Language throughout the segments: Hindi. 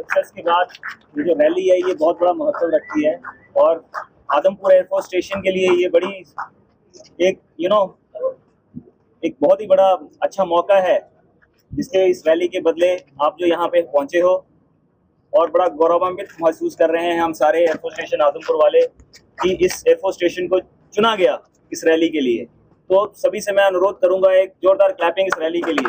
सक्सेस के बाद ये जो रैली है ये बहुत बड़ा महत्व रखती है और आदमपुर एयरफोर्स स्टेशन के लिए ये बड़ी एक एक बहुत ही बड़ा अच्छा मौका है, जिसके इस रैली के बदले आप जो यहाँ पे पहुंचे हो और बड़ा गौरवान्वित महसूस कर रहे हैं हम सारे एयरफोर्स स्टेशन आदमपुर वाले कि इस एयरफोर्स स्टेशन को चुना गया इस रैली के लिए। तो सभी से मैं अनुरोध करूंगा एक जोरदार क्लैपिंग इस रैली के लिए।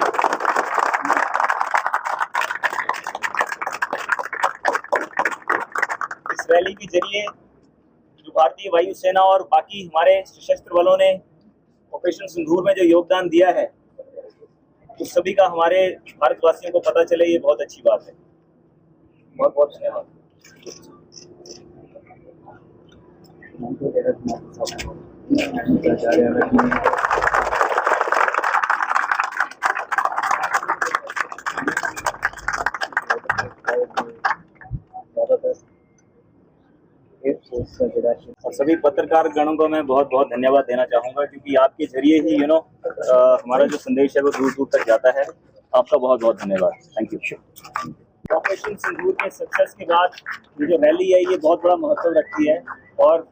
इस रैली के जरिए जो भारतीय वायुसेना और बाकी हमारे सशस्त्र बलों ने ऑपरेशन सिंदूर में जो योगदान दिया है, उस सभी का हमारे भारतवासियों को पता चले, ये बहुत अच्छी बात है। बहुत बहुत धन्यवाद। और सभी पत्रकार गणों को मैं बहुत बहुत धन्यवाद देना चाहूँगा, क्योंकि आपके जरिए ही हमारा जो संदेश है वो दूर दूर तक जाता है। आपका बहुत बहुत धन्यवाद। Thank you. ऑपरेशन सिंदूर के सक्सेस के बाद ये जो रैली है ये बहुत बड़ा महत्व रखती है और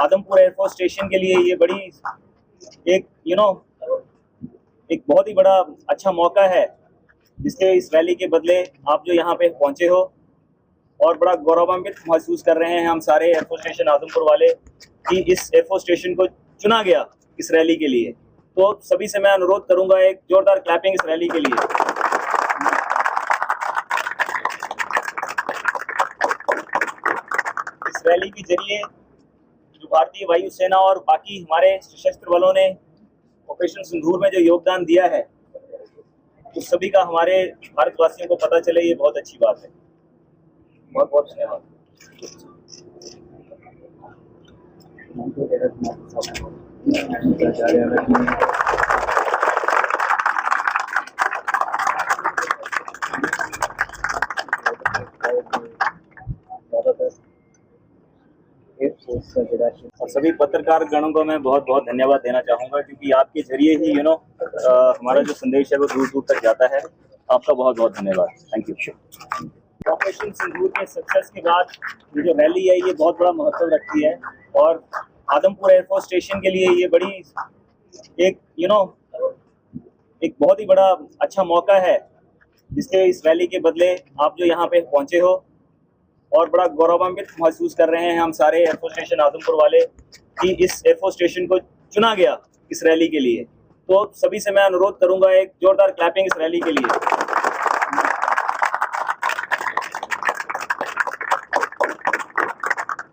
आदमपुर एयरफोर्स स्टेशन के लिए ये बड़ी एक एक बहुत ही बड़ा अच्छा मौका है, जिसके इस रैली के बदले आप जो यहाँ पे पहुंचे हो और बड़ा गौरवान्वित महसूस कर रहे हैं हम सारे एयरफोर्स स्टेशन आदमपुर वाले कि इस एयरफोर्स स्टेशन को चुना गया इस रैली के लिए। तो सभी से मैं अनुरोध करूंगा एक जोरदार क्लैपिंग इस रैली के लिए। इस रैली के जरिए जो भारतीय वायुसेना और बाकी हमारे सशस्त्र बलों ने ऑपरेशन सिंदूर में जो योगदान दिया है, उस सभी का हमारे भारतवासियों को पता चले, ये बहुत अच्छी बात है। बहुत बहुत धन्यवाद। और सभी पत्रकार गणों को मैं बहुत बहुत धन्यवाद देना चाहूँगा, क्योंकि आपके जरिए ही हमारा जो संदेश है वो दूर दूर तक जाता है। आपका बहुत बहुत धन्यवाद। Thank you. ऑपरेशन सिंदूर के सक्सेस के बाद ये जो रैली है ये बहुत बड़ा महत्व रखती है और आदमपुर एयरफोर्स स्टेशन के लिए ये बड़ी एक एक बहुत ही बड़ा अच्छा मौका है, जिसके इस रैली के बदले आप जो यहाँ पे पहुंचे हो और बड़ा गौरवान्वित महसूस कर रहे हैं हम सारे एयरफोर्स स्टेशन आदमपुर वाले कि इस एयरफोर्स स्टेशन को चुना गया इस रैली के लिए। तो सभी से मैं अनुरोध करूंगा एक जोरदार क्लैपिंग इस रैली के लिए।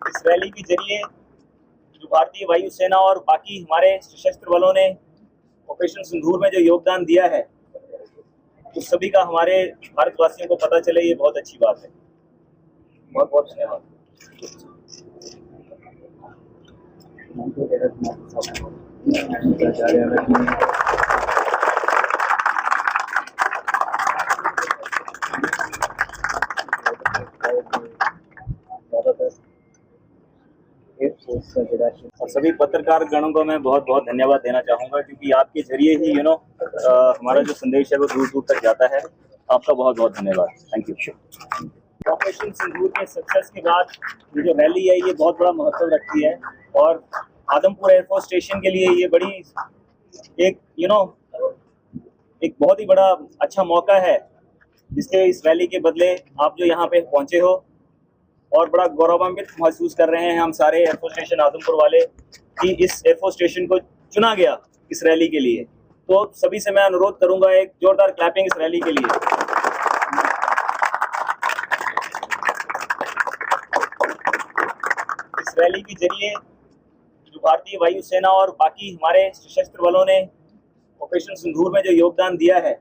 इस रैली के जरिए जो भारतीय वायुसेना और बाकी हमारे सशस्त्र बलों ने ऑपरेशन सिंदूर में जो योगदान दिया है, उस सभी का हमारे भारतवासियों को पता चले, ये बहुत अच्छी बात है। बहुत बहुत धन्यवाद। और सभी पत्रकार गणों को मैं बहुत बहुत धन्यवाद देना चाहूँगा, क्योंकि आपके जरिए ही हमारा जो संदेश है वो दूर दूर तक जाता है। आपका बहुत बहुत धन्यवाद। Thank you. ऑपरेशन सिंदूर के सक्सेस के बाद ये जो रैली है ये बहुत बड़ा महत्व रखती है और आदमपुर एयरफोर्स स्टेशन के लिए ये बड़ी एक एक बहुत ही बड़ा अच्छा मौका है, जिसके इस रैली के बदले आप जो यहाँ पे पहुंचे हो और बड़ा गौरवान्वित महसूस कर रहे हैं हम सारे एयरफोर्स स्टेशन आदमपुर वाले कि इस एयरफोर्स स्टेशन को चुना गया इस रैली के लिए। तो सभी से मैं अनुरोध करूंगा एक जोरदार क्लैपिंग इस रैली के लिए। इस रैली के जरिए जो भारतीय वायुसेना और बाकी हमारे सशस्त्र बलों ने ऑपरेशन सिंदूर में जो योगदान दिया है,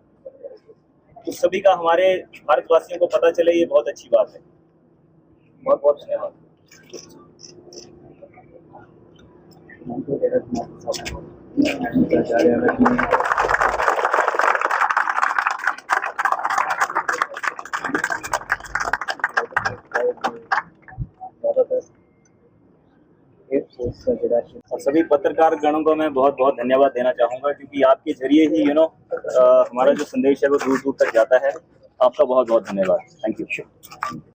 उस सभी का हमारे भारतवासियों को पता चले, ये बहुत अच्छी बात है। बहुत बहुत धन्यवाद। और सभी पत्रकार गणों को मैं बहुत बहुत धन्यवाद देना चाहूँगा, क्योंकि आपके जरिए ही हमारा जो संदेश है वो दूर दूर तक जाता है। आपका बहुत बहुत धन्यवाद। Thank you.